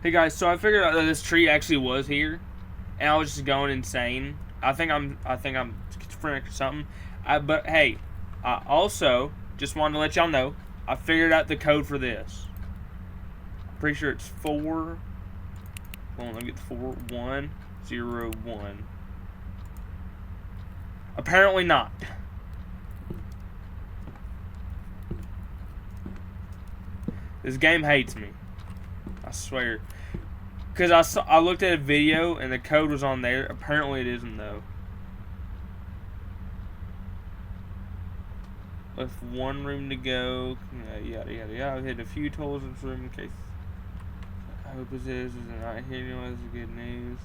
Hey guys, so I figured out that this tree actually was here, and I was just going insane. I think I'm schizophrenic or something. But hey, I also just wanted to let y'all know I figured out the code for this. I'm pretty sure it's 4. Hold on, let me get the 4101. Apparently not. This game hates me. I swear. Because I looked at a video and the code was on there. Apparently it isn't though. With one room to go. Yada yada yada. I've hit a few tools in this room in case. I hope this is not here. This is good news.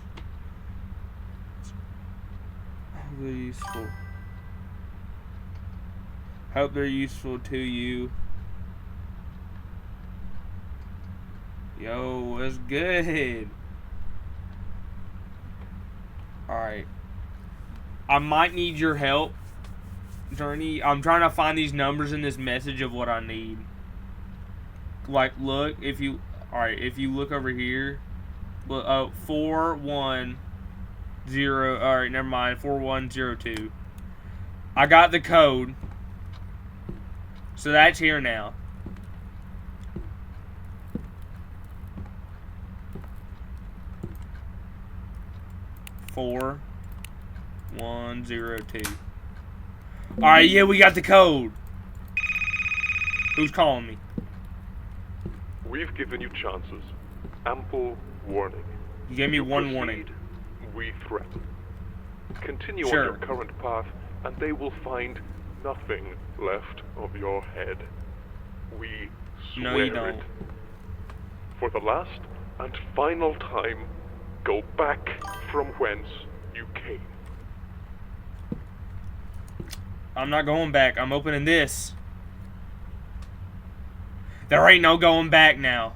Really useful. Hope they're useful to you. Yo, what's good? Alright. I might need your help, Journey. I'm trying to find these numbers in this message of what I need. Like, look, if you... Alright, if you look over here... Look, 410... Alright, never mind. 4102. I got the code. So that's here now. Four 102. Alright, yeah, we got the code. Who's calling me? We've given you chances. Ample warning. You gave me one Proceed, warning. We threaten. Continue Sure. on your current path, and they will find nothing left of your head. We swear No, you don't. it. For the last and final time, go back from whence you came. I'm not going back. I'm opening this. There ain't no going back now.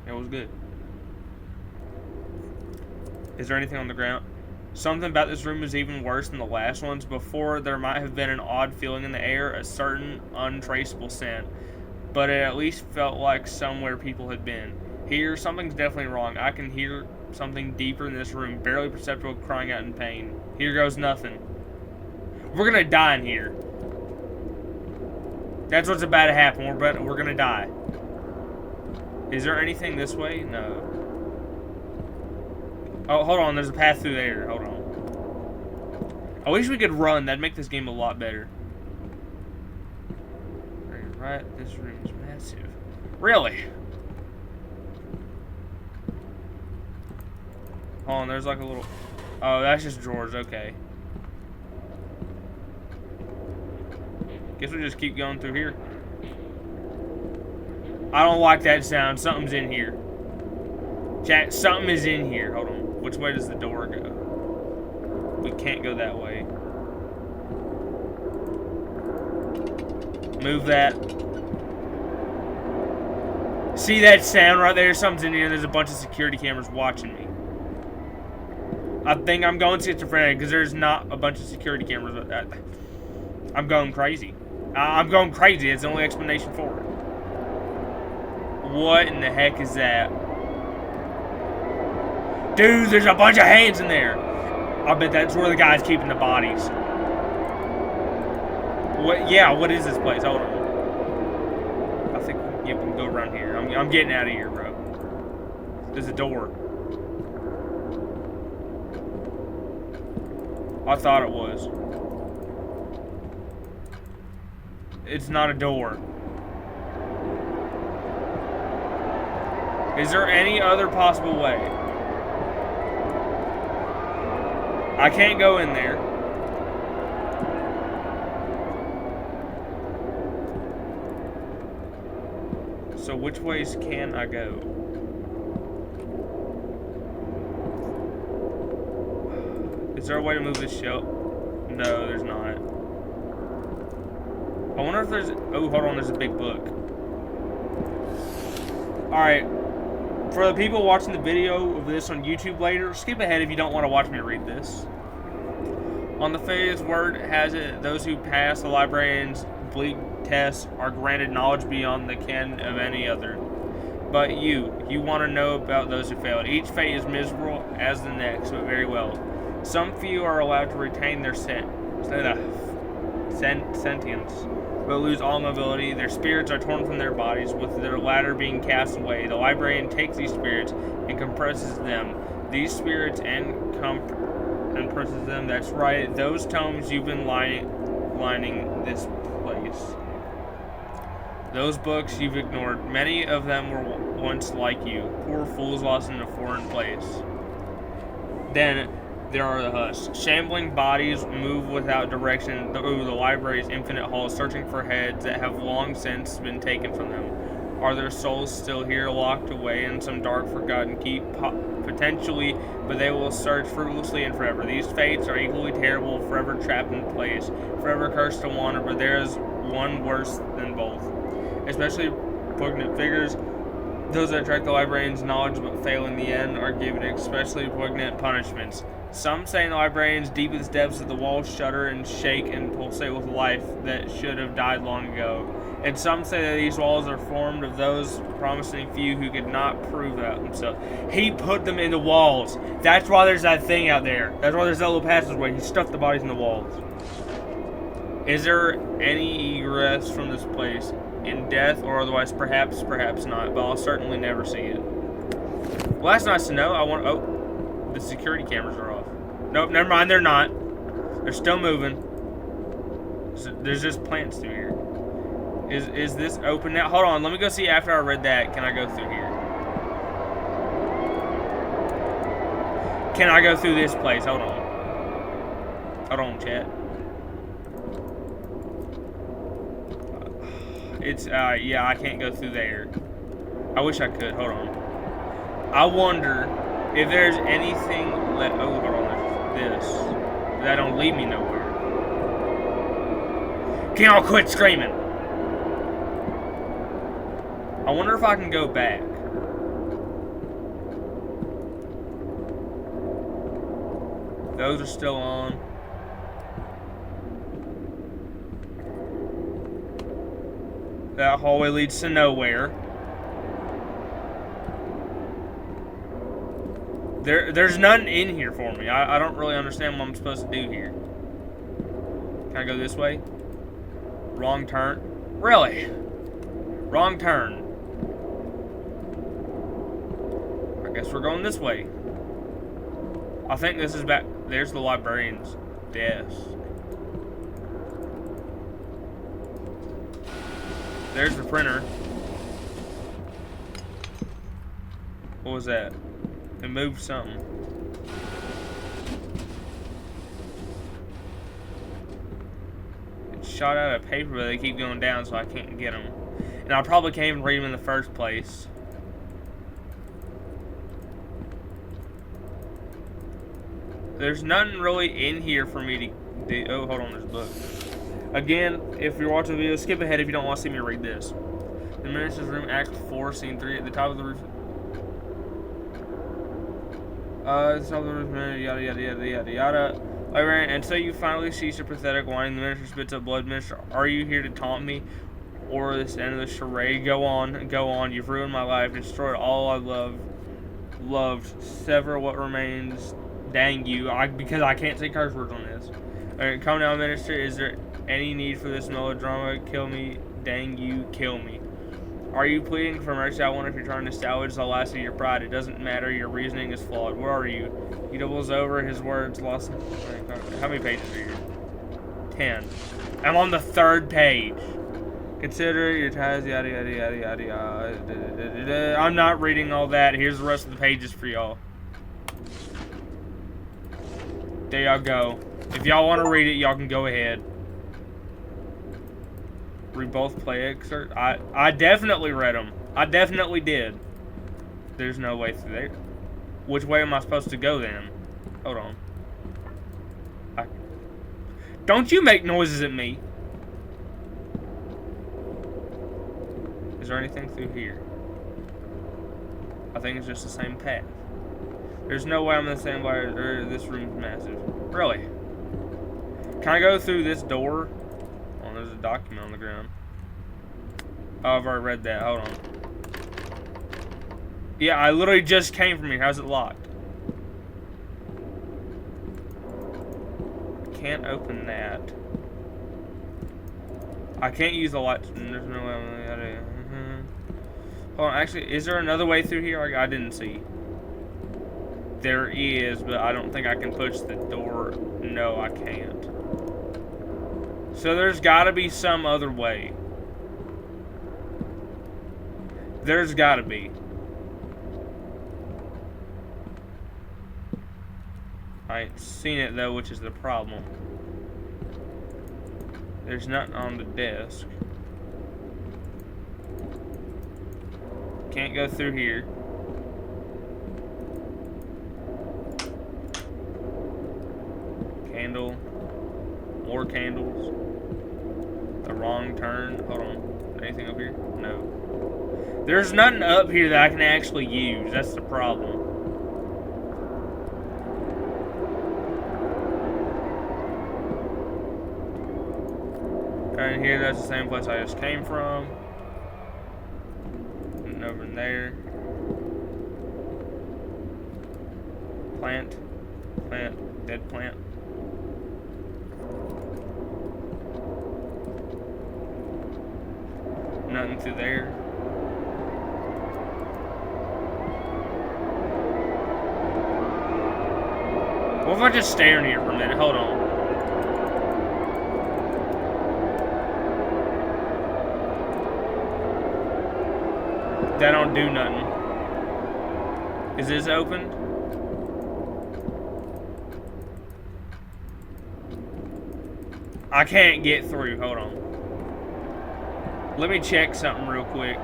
It was good. Is there anything on the ground? Something about this room is even worse than the last ones. Before, there might have been an odd feeling in the air, a certain untraceable scent. But it at least felt like somewhere people had been. Here, something's definitely wrong. I can hear something deeper in this room, barely perceptible, crying out in pain. Here goes nothing. We're gonna die in here. That's what's about to happen. We're gonna die. Is there anything this way? No. Oh, hold on. There's a path through there. Hold on. I wish we could run. That'd make this game a lot better. Right. This room is massive. Really? Hold on. There's like a little... Oh, that's just drawers. Okay. Guess we just keep going through here. I don't like that sound. Something's in here. Chat, something is in here. Hold on. Which way does the door go? We can't go that way. Move that. See that sound right there? Something's in here. There's a bunch of security cameras watching me. I think I'm going schizophrenic because there's not a bunch of security cameras. I'm going crazy. I'm going crazy. It's the only explanation for it. What in the heck is that? Dude, there's a bunch of hands in there. I bet that's where the guy's keeping the bodies. What? Yeah, what is this place? Hold on. I think yeah, we can go around here. I'm getting out of here, bro. There's a door. I thought it was. It's not a door. Is there any other possible way? I can't go in there. So which ways can I go? Is there a way to move this shelf? No, there's not. I wonder if there's... Oh, hold on, there's a big book. Alright. For the people watching the video of this on YouTube later, skip ahead if you don't want to watch me read this. On the Faith's word has it, those who pass the librarian's complete tests are granted knowledge beyond the ken of any other. But you want to know about those who failed. Each fate is miserable as the next, but very well. Some few are allowed to retain their sentience, but lose all mobility. Their spirits are torn from their bodies, with their latter being cast away. The librarian takes these spirits and compresses them. These spirits and compresses them. That's right, those tomes you've been lining this place. Those books you've ignored. Many of them were once like you, poor fools lost in a foreign place. Then there are the husks. Shambling bodies move without direction through the library's infinite halls, searching for heads that have long since been taken from them. Are their souls still here, locked away in some dark, forgotten keep? Potentially, but they will search fruitlessly and forever. These fates are equally terrible, forever trapped in place, forever cursed to wander, but there is one worse than both. Especially poignant figures, those that attract the librarian's knowledge but fail in the end, are given especially poignant punishments. Some say in the librarian's deepest depths that the walls shudder and shake and pulsate with life that should have died long ago. And some say that these walls are formed of those promising few who could not prove that themselves. He put them in the walls. That's why there's that thing out there. That's why there's that little passageway. He stuffed the bodies in the walls. Is there any egress from this place? In death or otherwise? Perhaps, perhaps not, but I'll certainly never see it. Well, that's nice to know. Oh, the security cameras are off. Nope, never mind, they're not. They're still moving. There's just plants through here. Is this open now? Hold on, let me go see after I read that. Can I go through here? Can I go through this place? Hold on. Hold on, chat. It's, yeah, I can't go through there. I wish I could. Hold on. I wonder if there's anything left. Oh, hold on. There's this. That don't lead me nowhere. Can y'all quit screaming? I wonder if I can go back. Those are still on. That hallway leads to nowhere. There's nothing in here for me. I don't really understand what I'm supposed to do here. Can I go this way? Wrong turn. Really? Wrong turn. I guess we're going this way. I think this is back. There's the librarian's desk. There's the printer. What was that? It moved something. It shot out of paper, but they keep going down, so I can't get them. And I probably can't even read them in the first place. There's nothing really in here for me to do. Oh, hold on, there's a book. Again, if you're watching the video, skip ahead if you don't want to see me read this. The Minister's Room, Act 4, Scene 3, at the top of the roof. The top of the roof, yada, yada, yada, yada, yada. Librarian, until you finally cease your pathetic whining, the Minister spits up blood. Minister, are you here to taunt me? Or this end of the charade? Go on, go on. You've ruined my life, destroyed all I loved. Sever what remains. Dang you, because I can't say curse words on this. Alright, come now, Minister. Is there any need for this melodrama? Kill me. Dang you, kill me. Are you pleading for mercy? I wonder if you're trying to salvage the last of your pride. It doesn't matter. Your reasoning is flawed. Where are you? He doubles over. His words lost. How many pages are here? 10. I'm on the 3rd page. Consider your ties, yada, yada, yada, yada, yada. I'm not reading all that. Here's the rest of the pages for y'all. There y'all go. If y'all want to read it, y'all can go ahead. We both play excerpt. I definitely read them. I definitely did. There's no way through there. Which way am I supposed to go then? Hold on. Don't you make noises at me. Is there anything through here? I think it's just the same path. There's no way I'm in the same way. This room's massive. Really? Can I go through this door? Oh, there's a document on the ground. Oh, I've already read that. Hold on. Yeah, I literally just came from here. How's it locked? Can't open that. I can't use the light. There's no way. Hold on, actually, is there another way through here? I didn't see. There is, but I don't think I can push the door. No, I can't. So there's gotta be some other way. There's gotta be. I ain't seen it though, which is the problem. There's nothing on the desk. Can't go through here. Candle. More candles. The wrong turn. Hold on. Anything up here? No. There's nothing up here that I can actually use. That's the problem. Right here, that's the same place I just came from. And over in there. Plant. Plant. Dead plant. Nothing through there. What if I just stay in here for a minute? Hold on. That don't do nothing. Is this opened? I can't get through. Hold on. Let me check something real quick.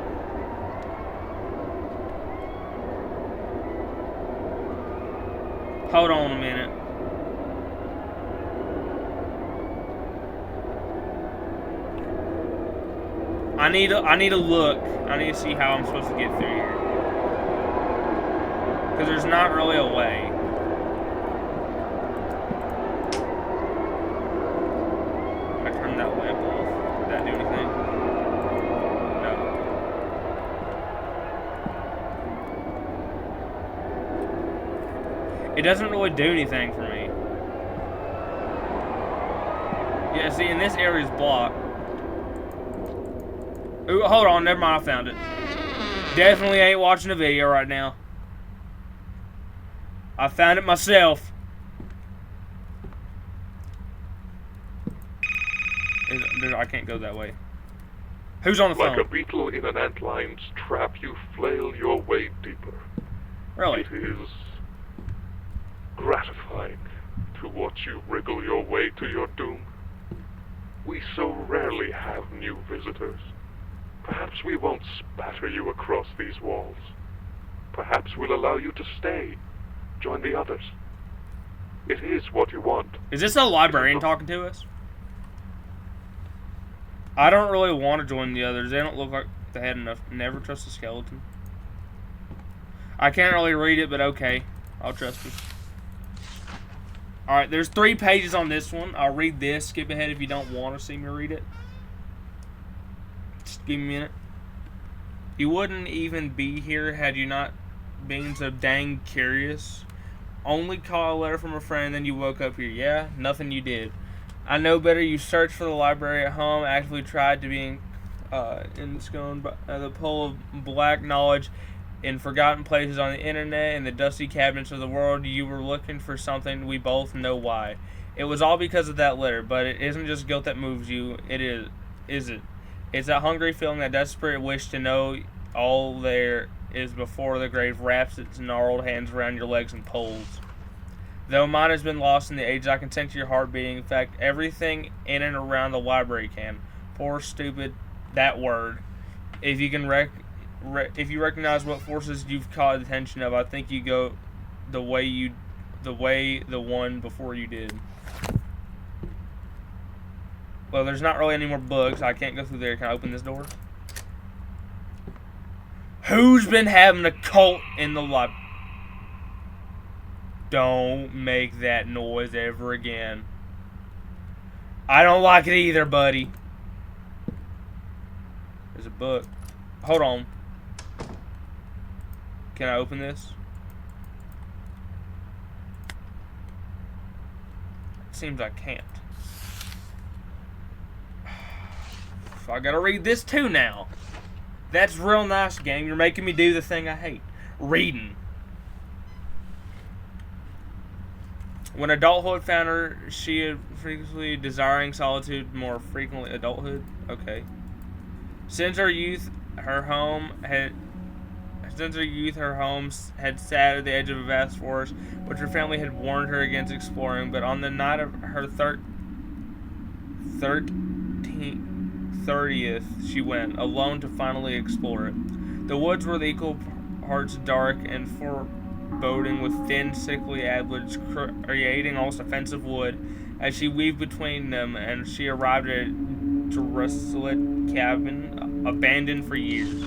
Hold on a minute. I need to look. I need to see how I'm supposed to get through here. Because there's not really a way. I turned that lamp off. Did that do anything? No. It doesn't really do anything for me. Yeah, see, and this area's blocked. Ooh, hold on, never mind, I found it. Definitely ain't watching a video right now. I found it myself. I can't go that way. Who's on the phone? Like a beetle in an antline's trap, you flail your way deeper. Really? It is gratifying to watch you wriggle your way to your doom. We so rarely have new visitors. Perhaps we won't spatter you across these walls. Perhaps we'll allow you to stay. Join the others. It is what you want. Is this a librarian talking to us? I don't really want to join the others. They don't look like they had enough. Never trust a skeleton. I can't really read it, but okay. I'll trust you. Alright, there's 3 pages on this one. I'll read this. Skip ahead if you don't want to see me read it. Just give me a minute. You wouldn't even be here had you not been so dang curious. Only call a letter from a friend, then you woke up here. Yeah, nothing you did. I know better. You searched for the library at home, actively tried to be in the scone by the pull of black knowledge in forgotten places on the internet, in the dusty cabinets of the world. You were looking for something. We both know why. It was all because of that letter, but it isn't just guilt that moves you. It is it? It's that hungry feeling, that desperate wish to know all there is before the grave wraps its gnarled hands around your legs and pulls. Though mine has been lost in the ages, I can sense your heart beating. In fact, everything in and around the library can. Poor stupid, that word. If you can if you recognize what forces you've caught attention of, I think you go the way the one before you did. Well, there's not really any more books. I can't go through there. Can I open this door? Who's been having a cult in the library? Don't make that noise ever again. I don't like it either, buddy. There's a book. Hold on. Can I open this? It seems I can't. So I gotta read this too now. That's real nice, game. You're making me do the thing I hate. Reading. When adulthood found her, she had frequently desiring solitude, more frequently adulthood. Okay. Since her youth, her home had sat at the edge of a vast forest, which her family had warned her against exploring. But on the night of her 30th, she went alone to finally explore it. The woods were equal parts dark and foreboding, with thin, sickly adlets creating almost offensive wood. As she weaved between them, and she arrived at a desolate cabin, abandoned for years.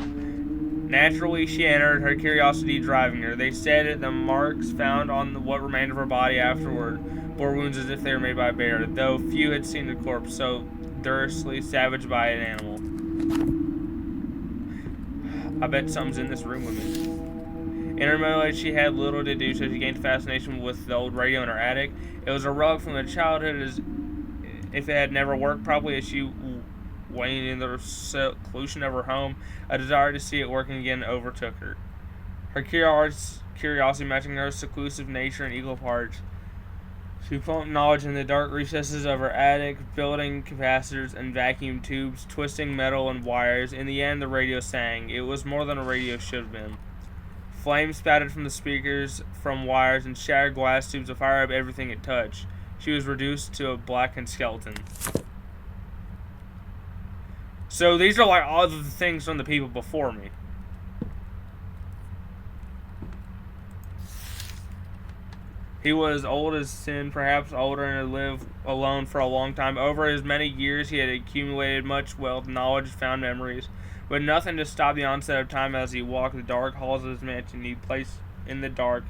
Naturally, she entered, her curiosity driving her. They said the marks found on what remained of her body afterward bore wounds as if they were made by a bear, though few had seen the corpse so durstly savaged by an animal. I bet something's in this room with me. In her memory life, she had little to do, so she gained fascination with the old radio in her attic. It was a rug from her childhood, as if it had never worked, probably as she waned in the seclusion of her home. A desire to see it working again overtook her. Her curiosity matching her seclusive nature in equal parts. She pumped knowledge in the dark recesses of her attic, building capacitors and vacuum tubes, twisting metal and wires. In the end, the radio sang. It was more than a radio should have been. Flames spattered from the speakers, from wires, and shattered glass tubes to fire up everything it touched. She was reduced to a blackened skeleton. So these are like all of the things from the people before me. He was old as sin, perhaps older, and had lived alone for a long time. Over his many years, he had accumulated much wealth, knowledge, found memories, but nothing to stop the onset of time. As he walked the dark halls of his mansion, he placed in the dark.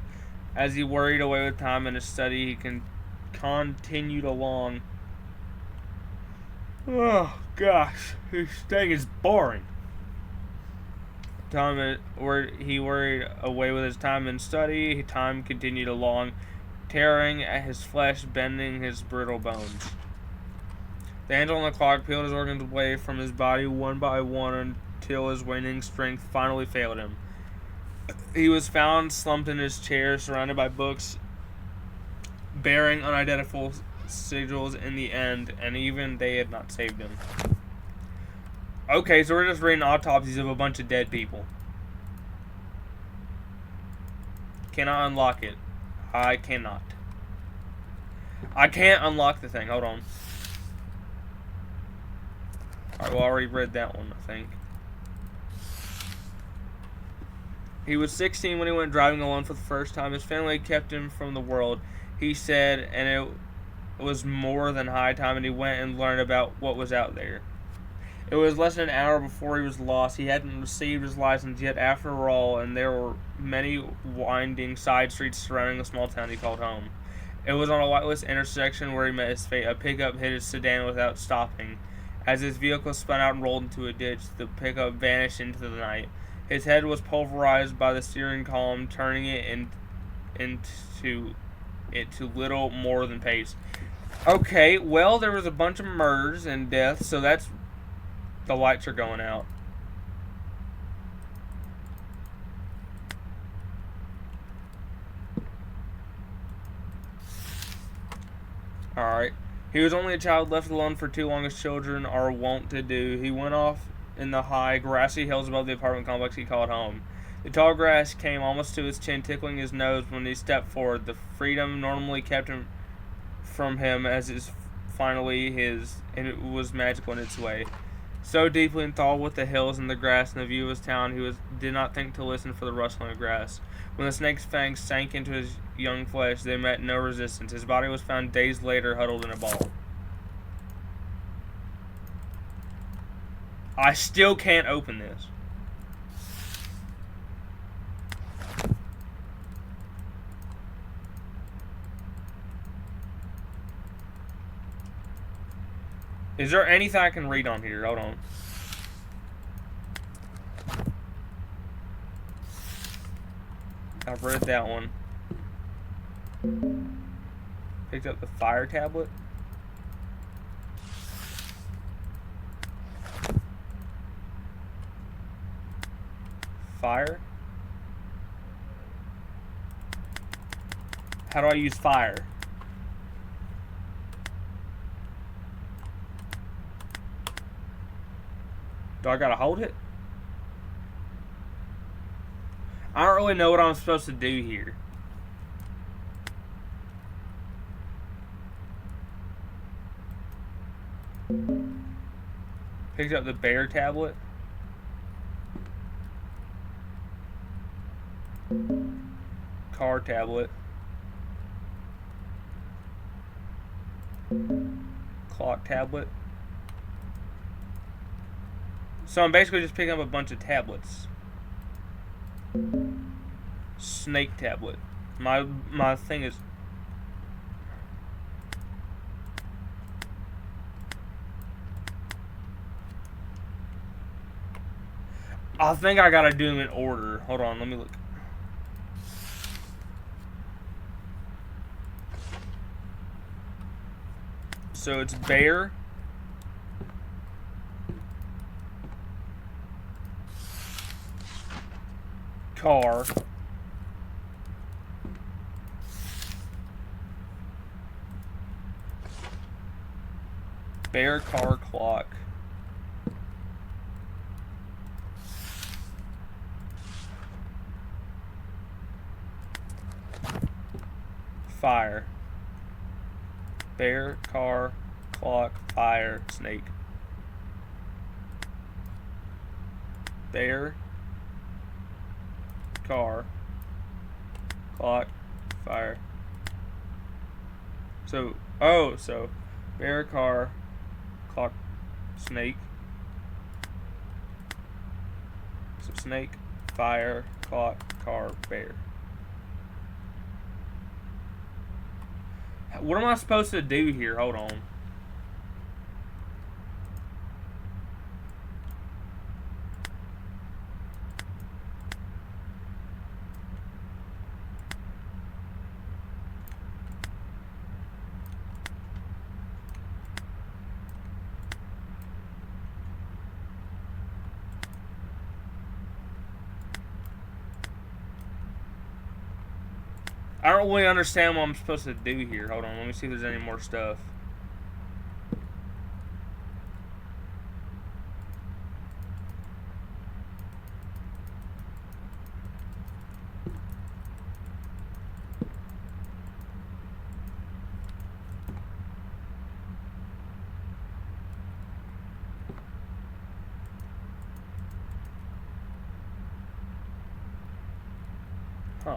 As he worried away with time in his study, he continued along. Oh, gosh. This thing is boring. He worried away with his time in study. Time continued along, tearing at his flesh, bending his brittle bones. The handle on the clock peeled his organs away from his body one by one until his waning strength finally failed him. He was found slumped in his chair, surrounded by books bearing unidentifiable sigils in the end, and even they had not saved him. Okay, so we're just reading autopsies of a bunch of dead people. Can I unlock it? I cannot. I can't unlock the thing. Hold on. Alright, well, I already read that one, I think. He was 16 when he went driving alone for the first time. His family kept him from the world, he said, and it was more than high time, and he went and learned about what was out there. It was less than an hour before he was lost. He hadn't received his license yet, after all, and there were many winding side streets surrounding the small town he called home. It was on a lightless intersection where he met his fate. A pickup hit his sedan without stopping. As his vehicle spun out and rolled into a ditch, the pickup vanished into the night. His head was pulverized by the steering column, turning it into little more than paste. Okay, well, there was a bunch of murders and deaths, so that's... The lights are going out. Alright. He was only a child left alone for too long, as children are wont to do. He went off in the high, grassy hills above the apartment complex he called home. The tall grass came almost to his chin, tickling his nose when he stepped forward. The freedom normally kept him from him as is finally his, and it was magical in its way. So deeply enthralled with the hills and the grass and the view of his town, he did not think to listen for the rustling of grass. When the snake's fangs sank into his young flesh, they met no resistance. His body was found days later, huddled in a ball. I still can't open this. Is there anything I can read on here? Hold on. I've read that one. Picked up the fire tablet. Fire? How do I use fire? Do I gotta hold it? I don't really know what I'm supposed to do here. Picked up the bear tablet. Car tablet. Clock tablet. So I'm basically just picking up a bunch of tablets. Snake tablet. My thing is... I think I gotta do them in order. Hold on, let me look. So it's bear. Car. Bear, car, clock. Fire. Bear, car, clock, fire, snake. Bear, car, clock, fire. So, so bear, car, clock, snake. So snake, fire, clock, car, bear. What am I supposed to do here? Hold on. I don't really understand what I'm supposed to do here. Hold on, let me see if there's any more stuff. Huh.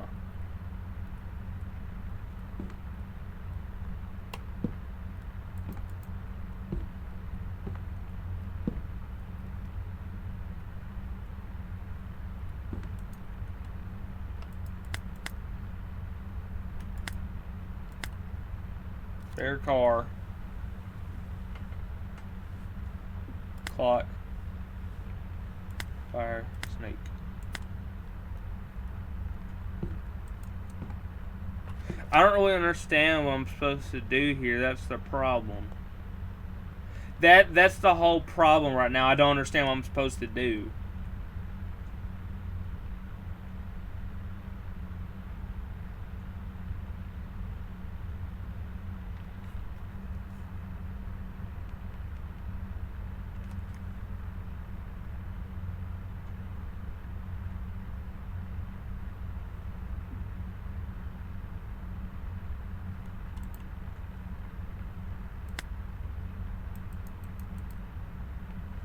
Bear, car, clock, fire, snake. I don't really understand what I'm supposed to do here. That's the problem. That's the whole problem right now. I don't understand what I'm supposed to do.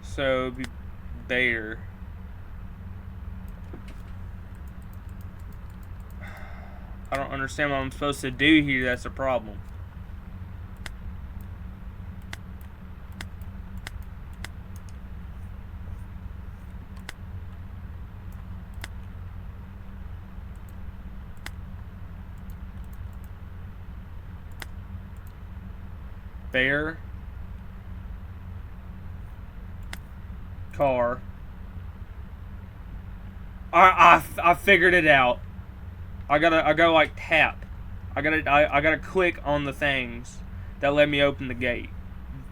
So it'd be bear. I don't understand what I'm supposed to do here. That's a problem. Bear, car. I figured it out. I gotta like tap. I gotta click on the things that let me open the gate.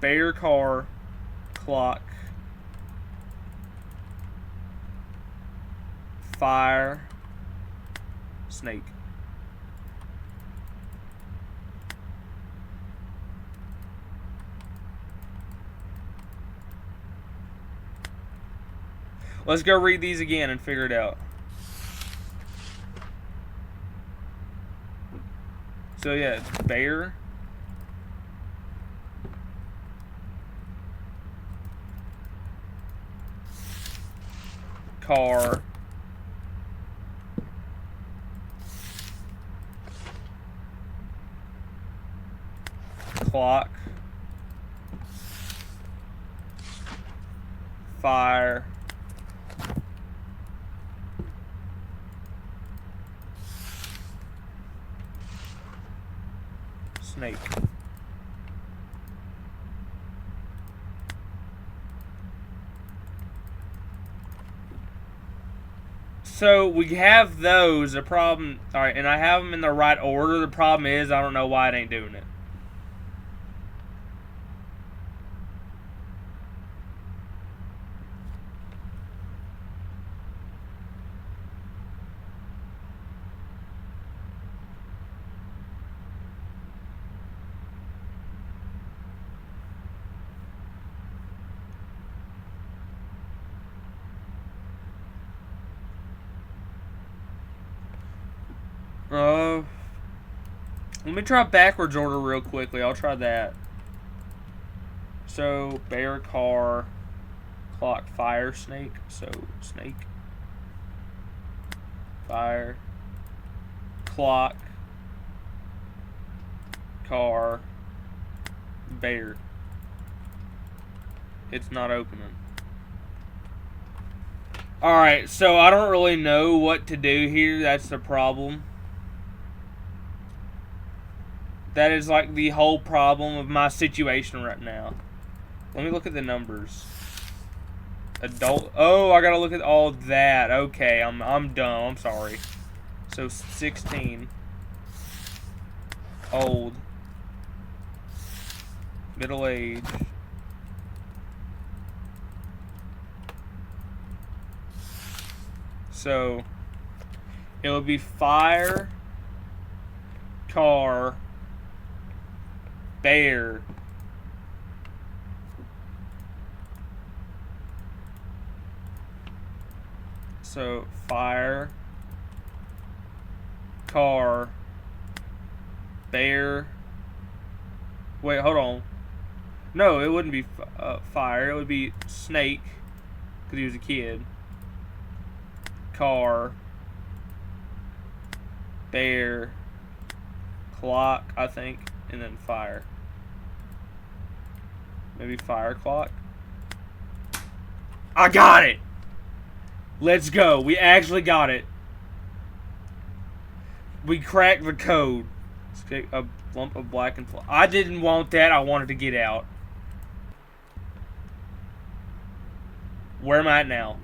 Bear, car, clock, fire, snake. Let's go read these again and figure it out. So yeah, it's bear, car, clock, fire, snake. So we have those. The problem, alright, and I have them in the right order. The problem is I don't know why it ain't doing it. Let me try backwards order real quickly. I'll try that. So, bear, car, clock, fire, snake. So, snake, fire, clock, car, bear. It's not opening. Alright, so I don't really know what to do here. That's the problem. That is like the whole problem of my situation right now. Let me look at the numbers. Adult. Oh, I gotta look at all that. Okay, I'm dumb. I'm sorry. So 16. Old. Middle age. So it would be fire, car, bear, so fire, car, bear. Wait, hold on. No, it wouldn't be fire. It would be snake, because he was a kid. Car, bear, clock, I think, and then fire. Maybe fire clock. I got it! Let's go. We actually got it. We cracked the code. A lump of black and I didn't want that. I wanted to get out. Where am I at now?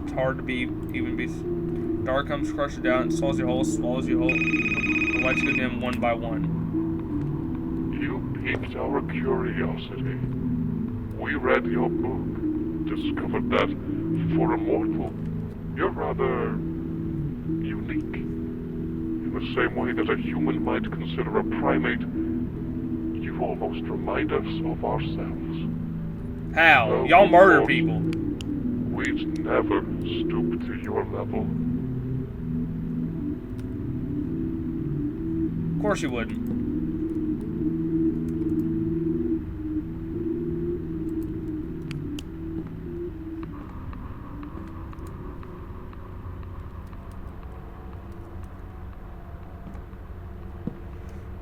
It's hard to even be. Dark comes, crushes down, and swallows you whole, The lights go dim one by one. You piqued our curiosity. We read your book, discovered that for a mortal, you're rather unique. In the same way that a human might consider a primate, you almost remind us of ourselves. How? Y'all murder people. We'd never stoop to your level. Of course you wouldn't.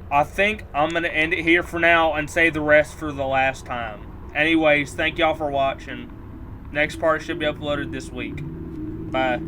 I think I'm going to end it here for now and save the rest for the last time. Anyways, thank y'all for watching. Next part should be uploaded this week. Bye.